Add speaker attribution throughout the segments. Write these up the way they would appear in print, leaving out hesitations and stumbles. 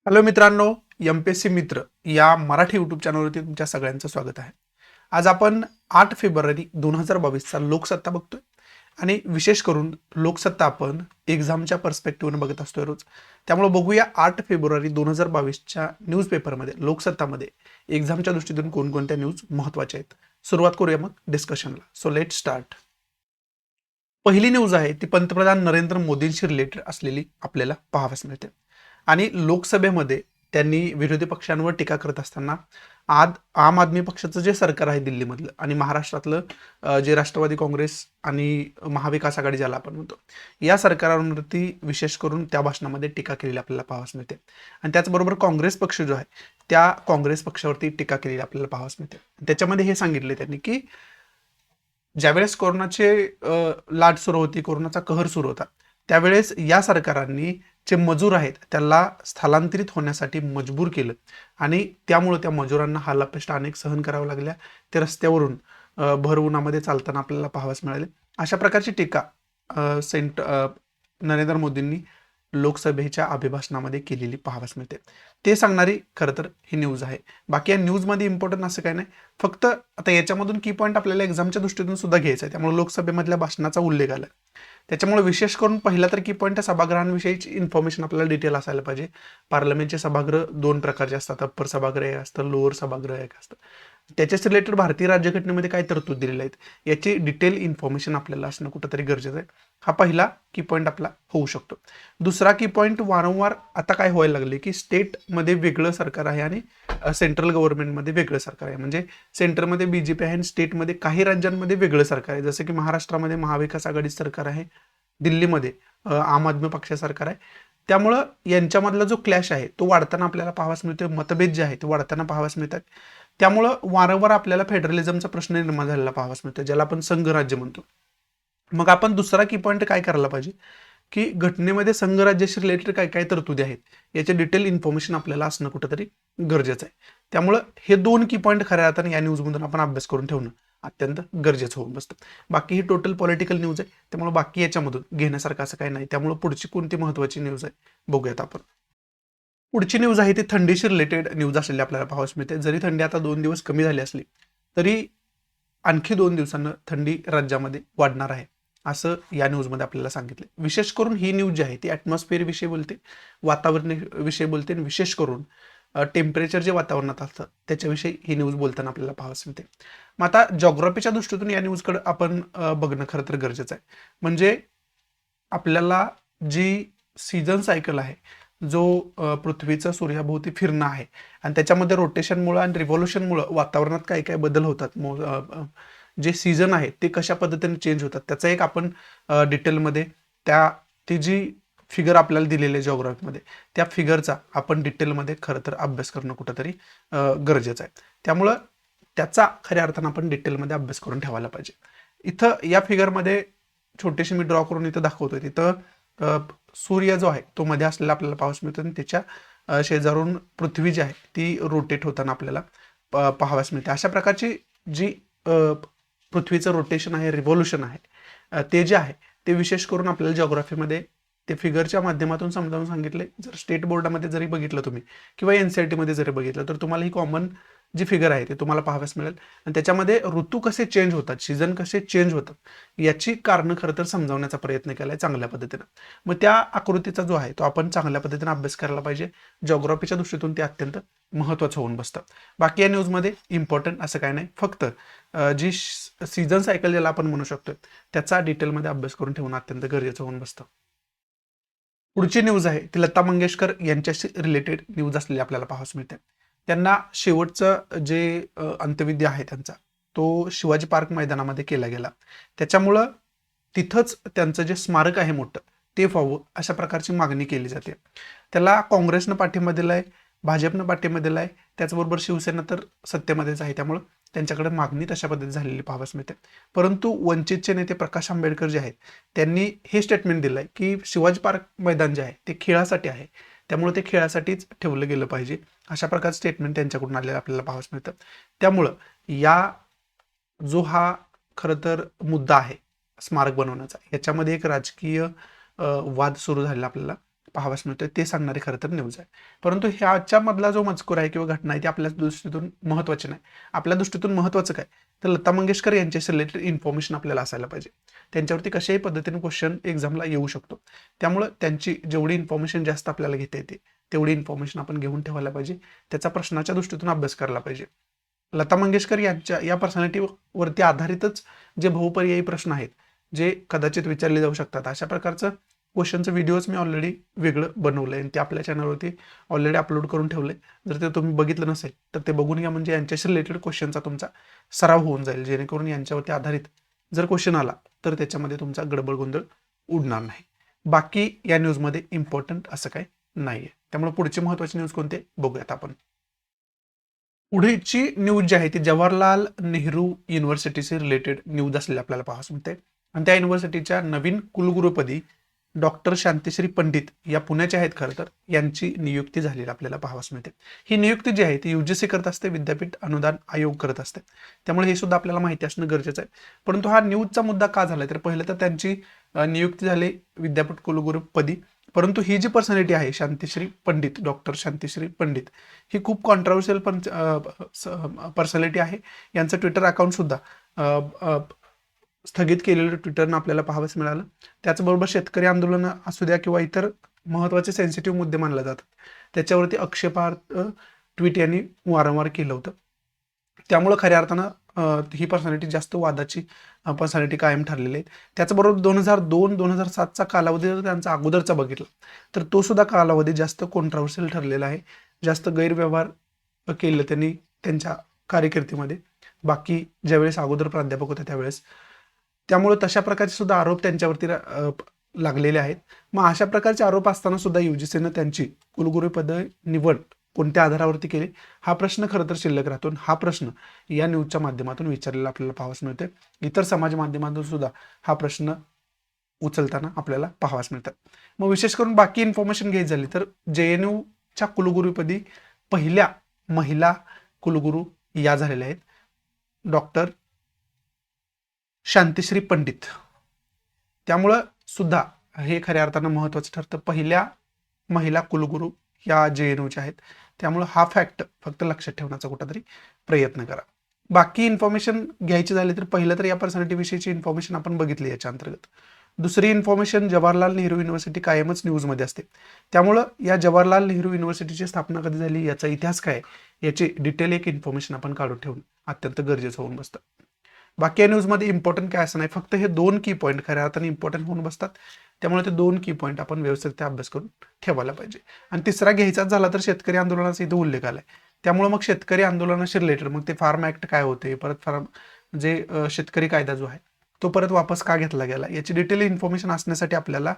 Speaker 1: Hello मित्रांनो, MPSC मित्र या मराठी यूट्यूब चॅनलवरती तुमच्या सगळ्यांचं स्वागत आहे. आज आपण 8 फेब्रुवारी 2022चा लोकसत्ता बघतोय आणि विशेष करून लोकसत्ता आपण एक्झामच्या पर्स्पेक्टिव्हने बघत असतोय रोज. त्यामुळे बघूया 8 फेब्रुवारी 2022च्या न्यूजपेपरमध्ये लोकसत्तामध्ये एक्झामच्या दृष्टीतून कोणकोणत्या न्यूज महत्त्वाच्या आहेत. सुरुवात करूया मग डिस्कशनला. So let start. पहिली न्यूज आहे ती पंतप्रधान नरेंद्र मोदींशी रिलेटेड असलेली आपल्याला पाहाव्यास मिळते आणि लोकसभेमध्ये त्यांनी विरोधी पक्षांवर टीका करत असताना आज आम आदमी पक्षाचं जे सरकार आहे दिल्लीमधलं आणि महाराष्ट्रातलं जे राष्ट्रवादी काँग्रेस आणि महाविकास आघाडी ज्याला आपण म्हणतो या सरकारांवरती विशेष करून त्या भाषणामध्ये टीका केलेली आपल्याला पाहाव्यास मिळते आणि त्याचबरोबर काँग्रेस पक्ष जो आहे त्या काँग्रेस पक्षावरती टीका केलेली आपल्याला पाहाव्यास मिळते. त्याच्यामध्ये हे सांगितले त्यांनी की ज्यावेळेस कोरोनाचे लाट सुरू होती, कोरोनाचा कहर सुरू होता, त्यावेळेस या सरकारांनी जे मजूर आहेत त्याला स्थलांतरित होण्यासाठी मजबूर केलं आणि त्यामुळे त्या मजुरांना हालापेष्टा अनेक सहन करावं लागल्या. ते रस्त्यावरून भर उन्हामध्ये चालताना आपल्याला पाहावयास मिळाले. अशा प्रकारची टीका नरेंद्र मोदींनी लोकसभेच्या अभिभाषणामध्ये केलेली पाहावयास मिळते. ते सांगणारी खरं तर ही न्यूज आहे. बाकी या न्यूजमध्ये इम्पॉर्टंट असं काही नाही, फक्त आता याच्यामधून की पॉईंट आपल्याला एक्झामच्या दृष्टीतून सुद्धा घ्यायचा आहे. त्यामुळे लोकसभेमधल्या भाषणाचा उल्लेख आला. त्याच्यामुळे विशेष करून पहिला तर की पॉईंट सभागृहांविषयीची इन्फॉर्मेशन आपल्याला डिटेल असायला पाहिजे. पार्लमेंटचे सभागृह 2 प्रकारचे असतात. अप्पर सभागृह एक असतं, लोअर सभागृह एक असतं. त्याच्याच रिलेटेड भारतीय राज्यघटनेमध्ये काय तरतूद दिलेल्या आहेत याची डिटेल इन्फॉर्मेशन आपल्याला असणं कुठंतरी गरजेचं आहे. हा पहिला की पॉईंट आपला होऊ शकतो. दुसरा की पॉईंट वारंवार आता काय व्हायला लागले की स्टेटमध्ये वेगळं सरकार आहे आणि सेंट्रल गव्हर्नमेंटमध्ये वेगळं सरकार आहे. म्हणजे सेंटरमध्ये बीजेपी आहे आणि स्टेटमध्ये काही राज्यांमध्ये वेगळं सरकार आहे. जसं की महाराष्ट्रामध्ये महाविकास आघाडी सरकार आहे, दिल्लीमध्ये आम आदमी पक्ष सरकार आहे. त्यामुळं यांच्यामधला जो क्लॅश आहे तो वाढताना आपल्याला पाहावयास मिळतो. मतभेद जे आहे ते वाढताना पाहावयास मिळतात. त्यामुळं वारंवार आपल्याला फेडरलिझमचा प्रश्न निर्माण झालेला पाहावयास मिळतो, ज्याला आपण संघराज्य म्हणतो. मग आपण दुसरा की पॉईंट काय करायला पाहिजे की घटनेमध्ये संघराज्याशी रिलेटेड काय काय तरतुदी आहेत याचे डिटेल इन्फॉर्मेशन आपल्याला असणं कुठंतरी गरजेचं आहे. त्यामुळं हे 2 की पॉईंट खऱ्या अर्थाने या न्यूजमधून आपण अभ्यास करून ठेवणं अत्यंत गरजेचं होऊन बसतं. बाकी ही टोटल पॉलिटिकल न्यूज आहे, त्यामुळे बाकी याच्यामधून घेण्यासारखं असं काही नाही. त्यामुळे पुढची कोणती महत्त्वाची न्यूज आहे बघूयात आपण. पुढची न्यूज आहे ती थंडीशी रिलेटेड न्यूज असलेली आपल्याला पाहावयास मिळते. जरी थंडी आता 2 दिवस कमी झाली असली तरी आणखी 2 दिवसांनं थंडी राज्यामध्ये वाढणार आहे, असं या न्यूजमध्ये आपल्याला सांगितलं. विशेष करून ही न्यूज जी आहे ती ॲटमॉस्फिअर विषयी बोलते, वातावरणाविषयी बोलते आणि विशेष करून टेम्परेचर जे वातावरणात असतं त्याच्याविषयी ही न्यूज बोलताना आपल्याला पाहावयास मिळते. मग आता जॉग्राफीच्या दृष्टीतून या न्यूजकडे आपण बघणं खरं तर गरजेचं आहे. म्हणजे आपल्याला जी सीझन सायकल आहे, जो पृथ्वीचं सूर्याभोवती फिरणं आहे आणि त्याच्यामध्ये रोटेशनमुळं आणि रिव्हॉल्युशनमुळं वातावरणात काय काय बदल होतात, जे सीझन आहे ते कशा पद्धतीने चेंज होतात त्याचा एक आपण डिटेलमध्ये ती जी फिगर आपल्याला दिलेली आहे जॉग्राफीमध्ये त्या फिगरचा आपण डिटेलमध्ये खरं तर अभ्यास करणं कुठंतरी गरजेचं आहे. त्यामुळं त्याचा खऱ्या अर्थानं आपण डिटेलमध्ये अभ्यास करून ठेवायला पाहिजे. इथं या फिगरमध्ये छोटीशी मी ड्रॉ करून इथं दाखवतोय. तिथं सूर्य जो आहे तो मध्ये असलेला आपल्याला पाहावयास मिळतो आणि त्याच्या शेजारून पृथ्वी जी आहे ती रोटेट होताना आपल्याला पाहावयास मिळते. अशा प्रकारची जी पृथ्वीचं रोटेशन आहे, रिव्हॉल्युशन आहे, ते जे आहे ते विशेष करून आपल्याला जॉग्राफीमध्ये ते फिगरच्या माध्यमातून समजावून सांगितले. जर स्टेट बोर्डामध्ये जरी बघितलं तुम्ही किंवा NCERTमध्ये जरी बघितलं तर तुम्हाला ही कॉमन जी फिगर आहे ते तुम्हाला पाहावयास मिळेल आणि त्याच्यामध्ये ऋतू कसे चेंज होतात, सीझन कसे चेंज होतात याची कारणं खरं तर समजावण्याचा प्रयत्न केला आहे चांगल्या पद्धतीनं. मग त्या आकृतीचा जो आहे तो आपण चांगल्या पद्धतीने अभ्यास करायला पाहिजे. जॉग्राफीच्या दृष्टीतून ते अत्यंत महत्त्वाचं होऊन बसतं. बाकी या न्यूजमध्ये इम्पॉर्टंट असं काय नाही, फक्त जी सीझन सायकल ज्याला आपण म्हणू शकतो त्याचा डिटेलमध्ये अभ्यास करून ठेवणं अत्यंत गरजेचं होऊन बसतं. पुढची न्यूज आहे ती लता मंगेशकर यांच्याशी रिलेटेड न्यूज असलेली आपल्याला पाहावयास मिळते. त्यांना शेवटचं जे अंत्यविधी आहे त्यांचा तो शिवाजी पार्क मैदानामध्ये केला गेला. त्याच्यामुळं तिथंच त्यांचं जे स्मारक आहे मोठं ते व्हावं अशा प्रकारची मागणी केली जाते. त्याला काँग्रेसनं पाठिंबा दिला आहे, भाजपनं पाठिंबा दिला आहे, त्याचबरोबर शिवसेना तर सत्तेमध्येच आहे. त्यामुळं त्यांच्याकडे मागणी तशा पद्धतीने झालेली पाहावयास मिळते. परंतु वंचितचे नेते प्रकाश आंबेडकर जे आहेत त्यांनी हे स्टेटमेंट दिलं आहे की शिवाजी पार्क मैदान जे आहे ते खेळासाठी आहे, त्यामुळे ते खेळासाठीच ठेवलं गेलं पाहिजे. अशा प्रकारचं स्टेटमेंट त्यांच्याकडून आलेलं आपल्याला पाहावयास मिळतं. त्यामुळं हा खरं तर मुद्दा आहे स्मारक बनवण्याचा, याच्यामध्ये एक राजकीय वाद सुरू झालेला आपल्याला पाहावयास मिळतोय ते सांगणारी खरं तर न्यूज आहे. परंतु ह्याच्या मधला जो मजकूर आहे किंवा घटना आहे ती आपल्या दृष्टीतून महत्त्वाची नाही. आपल्या दृष्टीतून महत्त्वाचं काय, तर लता मंगेशकर यांच्याशी रिलेटेड इन्फॉर्मेशन आपल्याला असायला पाहिजे. त्यांच्यावरती कशाही पद्धतीने क्वेश्चन एक्झामला येऊ शकतो. त्यामुळं त्यांची जेवढी इन्फॉर्मेशन जास्त आपल्याला घेता येते तेवढी इन्फॉर्मेशन आपण घेऊन ठेवायला पाहिजे. त्याचा प्रश्नाच्या दृष्टीतून अभ्यास करायला पाहिजे. लता मंगेशकर यांच्या या पर्सनॅलिटीवरती आधारितच जे बहुपर्यायी प्रश्न आहेत जे कदाचित विचारले जाऊ शकतात, अशा प्रकारचं क्वेश्चनचं व्हिडिओज मी ऑलरेडी वेगळं बनवलं आहे आणि ते आपल्या चॅनलवरती ऑलरेडी अपलोड करून ठेवले. जर ते तुम्ही बघितलं नसेल तर ते बघून घ्या, म्हणजे यांच्याशी रिलेटेड क्वेश्चनचा तुमचा सराव होऊन जाईल, जेणेकरून यांच्यावरती आधारित जर क्वेश्चन आला तर त्याच्यामध्ये तुमचा गडबड गोंधळ उडणार नाही. बाकी या न्यूजमध्ये इम्पॉर्टंट असं काही नाही आहे. त्यामुळे पुढची महत्त्वाची न्यूज कोणते बघूयात आपण. पुढची न्यूज जी आहे ती जवाहरलाल नेहरू युनिव्हर्सिटीशी रिलेटेड न्यूज असलेली आपल्याला पाहावयास मिळते आणि त्या युनिव्हर्सिटीच्या नवीन कुलगुरूपदी डॉक्टर शांतिश्री पंडित या पुण्याच्या आहेत खरं तर, यांची नियुक्ती झालेली आपल्याला पाहावयास मिळते. ही नियुक्ती जी आहे ती UGC करत असते, विद्यापीठ अनुदान आयोग करत असते. त्यामुळे हे सुद्धा आपल्याला माहिती असणं गरजेचं आहे. परंतु हा न्यूजचा मुद्दा का झाला, तर पहिलं तर त्यांची नियुक्ती झाली विद्यापीठ कुलगुरूपदी. परंतु ही जी पर्सनॅलिटी आहे शांतिश्री पंडित, डॉक्टर शांतिश्री पंडित, ही खूप कॉन्ट्रोवर्शियल पर्सनॅलिटी आहे. यांचं ट्विटर अकाउंट सुद्धा स्थगित केलेलं ट्विटरनं आपल्याला पाहावयास मिळालं. त्याचबरोबर शेतकरी आंदोलन असू द्या किंवा इतर महत्त्वाचे सेन्सिटिव्ह मुद्दे मानले जातात त्याच्यावरती आक्षेपार्ह ट्विट यांनी वारंवार केलं होतं. त्यामुळं खऱ्या अर्थानं ही पर्सनॅलिटी जास्त वादाची पर्सनॅलिटी कायम ठरलेली आहे. त्याचबरोबर 2002-2007चा कालावधी जर त्यांचा अगोदरचा बघितला तर तो सुद्धा कालावधी जास्त कॉन्ट्रोवर्शियल ठरलेला आहे. जास्त गैरव्यवहार केलं त्यांनी त्यांच्या कारकिर्दीमध्ये, बाकी ज्यावेळेस अगोदर प्राध्यापक होते त्यावेळेस. त्यामुळे तशा प्रकारचे सुद्धा आरोप त्यांच्यावरती लागलेले आहेत. मग अशा प्रकारचे आरोप असताना सुद्धा UGCनं त्यांची कुलगुरूपद निवड कोणत्या आधारावरती केली, हा प्रश्न खरं तर शिल्लक राहतो. हा प्रश्न या न्यूजच्या माध्यमातून विचारलेला आपल्याला पाहावयास मिळतोय. इतर समाज माध्यमातून सुद्धा हा प्रश्न उचलताना आपल्याला पाहावयास मिळतात. मग विशेष करून बाकी इन्फॉर्मेशन घ्यायची झाली तर JNUच्या कुलगुरूपदी पहिल्या महिला कुलगुरू या झालेल्या आहेत डॉक्टर शांतिश्री पंडित. त्यामुळं सुद्धा हे खऱ्या अर्थानं महत्त्वाचं ठरतं. पहिल्या महिला कुलगुरू या JNUच्या आहेत. त्यामुळं हा फॅक्ट फक्त लक्षात ठेवण्याचा कुठेतरी प्रयत्न करा. बाकी इन्फॉर्मेशन घ्यायची झाली तर पहिलं तर या पर्सनॅलिटी विषयीची इन्फॉर्मेशन आपण बघितली याच्या अंतर्गत. दुसरी इन्फॉर्मेशन जवाहरलाल नेहरू युनिव्हर्सिटी कायमच न्यूजमध्ये असते. त्यामुळं या जवाहरलाल नेहरू युनिव्हर्सिटीची स्थापना कधी झाली, याचा इतिहास काय, याची डिटेल एक इन्फॉर्मेशन आपण काढून ठेवणं अत्यंत गरजेचं होऊन बसतं. बाकी या न्यूजमध्ये इम्पॉर्टंट काय असं नाही, फक्त हे 2 की पॉईंट खऱ्या अर्थाने इम्पॉर्टंट होऊन बसतात. त्यामुळे ते 2 की पॉईंट आपण व्यवस्थित अभ्यास करून ठेवायला पाहिजे. आणि तिसरा घ्यायचाच झाला तर शेतकरी आंदोलनाचा इथे उल्लेख आलाय. त्यामुळे मग शेतकरी आंदोलनाशी रिलेटेड मग ते फार्म ऍक्ट काय होते, परत जे शेतकरी कायदा जो आहे तो परत वापस का घेतला गेला, याची डिटेल इन्फॉर्मेशन असण्यासाठी आपल्याला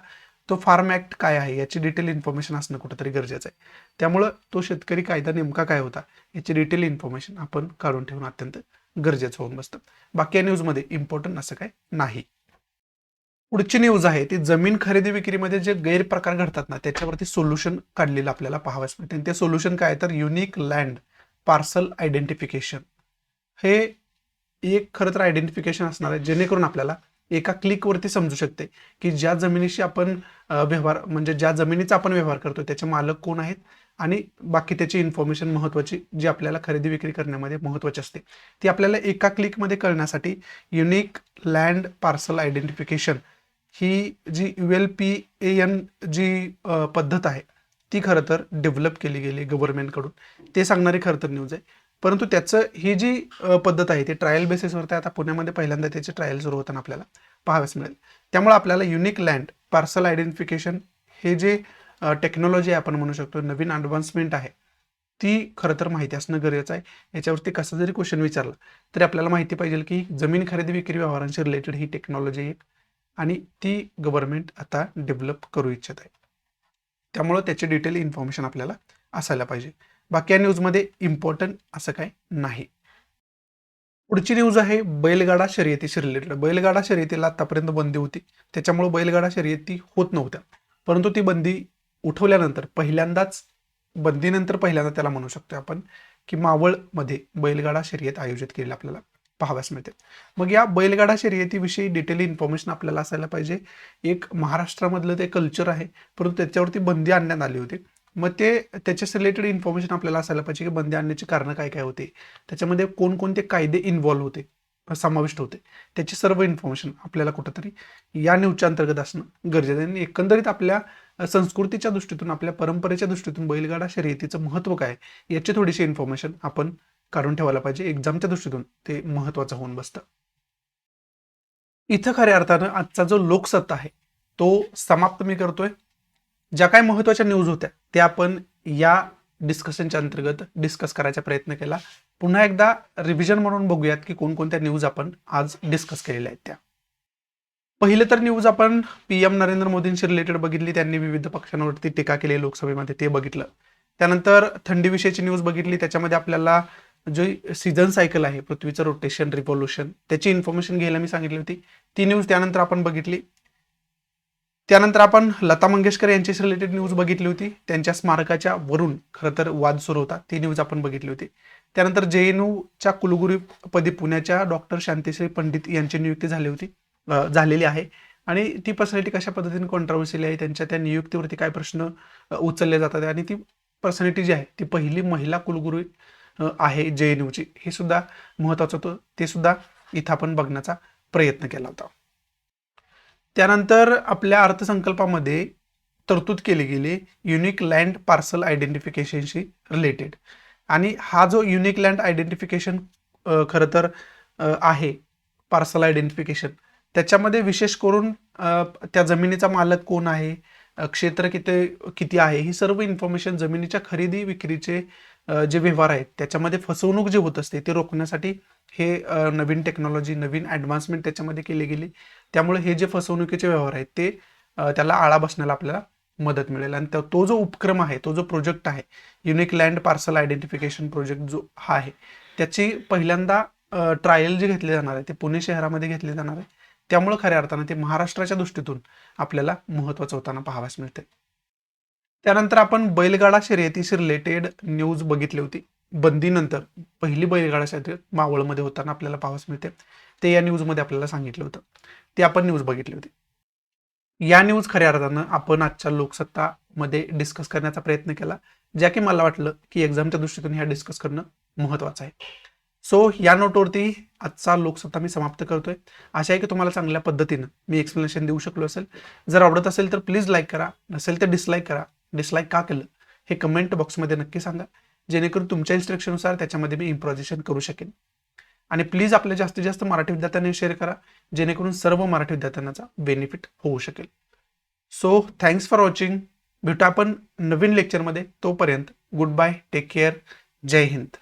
Speaker 1: तो फार्म ऍक्ट काय आहे याची डिटेल इन्फॉर्मेशन असणं कुठेतरी गरजेचं आहे. त्यामुळं तो शेतकरी कायदा नेमका काय होता याची डिटेल इन्फॉर्मेशन आपण काढून ठेवणं अत्यंत गरजेचं होऊन बसतं. बाकी या न्यूजमध्ये इम्पॉर्टंट असं काय नाही. पुढची न्यूज आहे ती जमीन खरेदी विक्रीमध्ये जे गैरप्रकार घडतात ना त्याच्यावरती सोल्युशन काढलेलं आपल्याला पाहावयास मिळते. ते सोल्युशन काय तर युनिक लँड पार्सल आयडेंटिफिकेशन. हे एक खरं तर आयडेंटिफिकेशन असणार आहे जेणेकरून आपल्याला एका क्लिकवरती समजू शकते की ज्या जमिनीशी आपण व्यवहार म्हणजे ज्या जमिनीचा आपण व्यवहार करतो त्याचे मालक कोण आहेत आणि बाकी त्याची इन्फॉर्मेशन महत्त्वाची जी आपल्याला खरेदी विक्री करण्यामध्ये महत्त्वाची असते ती आपल्याला एका क्लिकमध्ये कळण्यासाठी युनिक लँड पार्सल आयडेंटिफिकेशन ही जी ULPAN जी पद्धत आहे ती खरं तर डेव्हलप केली गेली गव्हर्नमेंटकडून. ते सांगणारी खरं तर न्यूज आहे. परंतु त्याचं ही जी पद्धत आहे ती ट्रायल बेसिसवरती आता पुण्यामध्ये पहिल्यांदा त्याचे ट्रायल सुरू होताना आपल्याला पाहावयास मिळेल. त्यामुळे आपल्याला युनिक लँड पार्सल आयडेंटिफिकेशन हे जे टेक्नॉलॉजी आपण म्हणू शकतो नवीन ॲडव्हान्समेंट आहे ती खरं तर माहिती असणं गरजेचं आहे. याच्यावरती कसा जरी क्वेश्चन विचारला तरी आपल्याला माहिती पाहिजे की जमीन खरेदी विक्री व्यवहारांशी रिलेटेड ही टेक्नॉलॉजी एक आणि ती गव्हर्नमेंट आता डेव्हलप करू इच्छित आहे. त्यामुळं त्याची डिटेल इन्फॉर्मेशन आपल्याला असायला पाहिजे. बाकी या न्यूजमध्ये इम्पॉर्टंट असं काय नाही. पुढची न्यूज आहे बैलगाडा शर्यतीशी रिलेटेड. बैलगाडा शर्यतीला आतापर्यंत बंदी होती त्याच्यामुळे बैलगाडा शर्यती होत नव्हत्या. परंतु ती बंदी उठवल्यानंतर बंदीनंतर पहिल्यांदा त्याला म्हणू शकतो आपण की मावळमध्ये बैलगाडा शर्यत आयोजित केली आपल्याला पाहाव्यास मिळते. मग या बैलगाडा शर्यतीविषयी डिटेल इन्फॉर्मेशन आपल्याला असायला पाहिजे. एक महाराष्ट्रामधलं ते कल्चर आहे, परंतु त्याच्यावरती बंदी आणण्यात आली होती. मग ते त्याच्याशी रिलेटेड इन्फॉर्मेशन आपल्याला असायला पाहिजे की बंदी आणण्याची कारणं काय काय होते, त्याच्यामध्ये कोणकोणते कायदे इन्व्हॉल्व्ह होते, समाविष्ट होते, त्याची सर्व इन्फॉर्मेशन आपल्याला कुठंतरी या न्यूजच्या अंतर्गत असणं गरजेचं आहे. आणि एकंदरीत आपल्या संस्कृतीच्या दृष्टीतून, आपल्या परंपरेच्या दृष्टीतून बैलगाडा शर्यतीचं महत्त्व काय याची थोडीशी इन्फॉर्मेशन आपण काढून ठेवायला पाहिजे. एक्झामच्या दृष्टीतून ते महत्त्वाचं होऊन बसतं. इथं खऱ्या अर्थानं आजचा जो लोकसत्ता आहे तो समाप्त मी करतोय. ज्या काही महत्त्वाच्या न्यूज होत्या त्या आपण या डिस्कशनच्या अंतर्गत डिस्कस करायचा प्रयत्न केला. पुन्हा एकदा रिव्हिजन म्हणून बघूयात की कोणकोणत्या न्यूज आपण आज डिस्कस केलेल्या आहेत त्या. पहिले तर न्यूज आपण PM नरेंद्र मोदींशी रिलेटेड बघितली. त्यांनी विविध पक्षांवरती टीका केली लोकसभेमध्ये, ते बघितलं. त्यानंतर थंडीविषयीची न्यूज बघितली. त्याच्यामध्ये आपल्याला जे सीझन सायकल आहे, पृथ्वीचं रोटेशन, रिव्होल्युशन, त्याची इन्फॉर्मेशन घ्यायला मी सांगितली होती. ती न्यूज त्यानंतर आपण बघितली. त्यानंतर आपण लता मंगेशकर यांच्याशी रिलेटेड न्यूज बघितली होती. त्यांच्या स्मारकाच्या वरून खरं तर वाद सुरू होता, ती न्यूज आपण बघितली होती. त्यानंतर JNUच्या कुलगुरूपदी पुण्याच्या डॉक्टर शांतिश्री पंडित यांची नियुक्ती झालेली आहे. आणि ती पर्सनॅलिटी कशा पद्धतीने कॉन्ट्रोवर्शियल आहे, त्यांच्या त्या नियुक्तीवरती काय प्रश्न उचलले जातात, आणि ती पर्सनॅलिटी जी आहे ती पहिली महिला कुलगुरू आहे JNUची, हे सुद्धा महत्त्वाचं होतं. ते सुद्धा इथं आपण बघण्याचा प्रयत्न केला होता. त्यानंतर आपल्या अर्थसंकल्पामध्ये तरतूद केली गेली युनिक लँड पार्सल आयडेंटिफिकेशनशी रिलेटेड. आणि हा जो युनिक लँड आयडेंटिफिकेशन खरं तर आहे, पार्सल आयडेंटिफिकेशन, त्याच्यामध्ये विशेष करून त्या जमिनीचा मालक कोण आहे, क्षेत्र किती आहे, ही सर्व इन्फॉर्मेशन, जमिनीच्या खरेदी विक्रीचे जे व्यवहार आहेत त्याच्यामध्ये फसवणूक जी होत असते ते रोखण्यासाठी हे नवीन टेक्नॉलॉजी, नवीन ॲडव्हान्समेंट त्याच्यामध्ये केली गेली. त्यामुळे हे जे फसवणुकीचे व्यवहार आहेत ते त्याला आळा बसण्याला आपल्याला मदत मिळेल. आणि तो जो उपक्रम आहे, तो जो प्रोजेक्ट आहे, unique land parcel identification project जो हा आहे, त्याची पहिल्यांदा ट्रायल जे घेतले जाणार आहे ते पुणे शहरामध्ये घेतले जाणार आहे. त्यामुळे खऱ्या अर्थानं ते महाराष्ट्राच्या दृष्टीतून आपल्याला महत्त्वाचं होताना पाहाव्यास मिळते. त्यानंतर आपण बैलगाडा शर्यतीशी रिलेटेड न्यूज बघितली होती. बंदीनंतर पहिली बैलगाडा शर्यत मावळमध्ये होताना आपल्याला पाहावयास मिळते. ते या न्यूजमध्ये आपल्याला सांगितलं होतं. ती आपण न्यूज बघितली होती. या न्यूज खऱ्या अर्थानं आपण आजच्या लोकसत्तामध्ये डिस्कस करण्याचा प्रयत्न केला, ज्या की मला वाटलं की एक्झामच्या दृष्टीतून ह्या डिस्कस करणं महत्त्वाचं आहे. सो या नोटवरती आजचा लोकसत्ता मी समाप्त करतोय. आशा आहे की तुम्हाला चांगल्या पद्धतीनं मी एक्सप्लेनेशन देऊ शकलो असेल. जर आवडत असेल तर प्लीज लाईक करा, नसेल तर डिसलाईक करा. डिसलाईक का केलं हे कमेंट बॉक्समध्ये नक्की सांगा, जेणेकरून तुमच्या इन्स्ट्रक्शननुसार त्याच्यामध्ये मी इम्प्रोव्हायझेशन करू शकेन. आणि प्लीज आपल्या जास्तीत जास्त मराठी विद्यार्थ्यांनी शेअर करा, जेणेकरून सर्व मराठी विद्यार्थ्यांना बेनिफिट होऊ शकेल. So thanks for watching. भेटू आपण नवीन लेक्चरमध्ये. तोपर्यंत गुड बाय, टेक केअर, जय हिंद.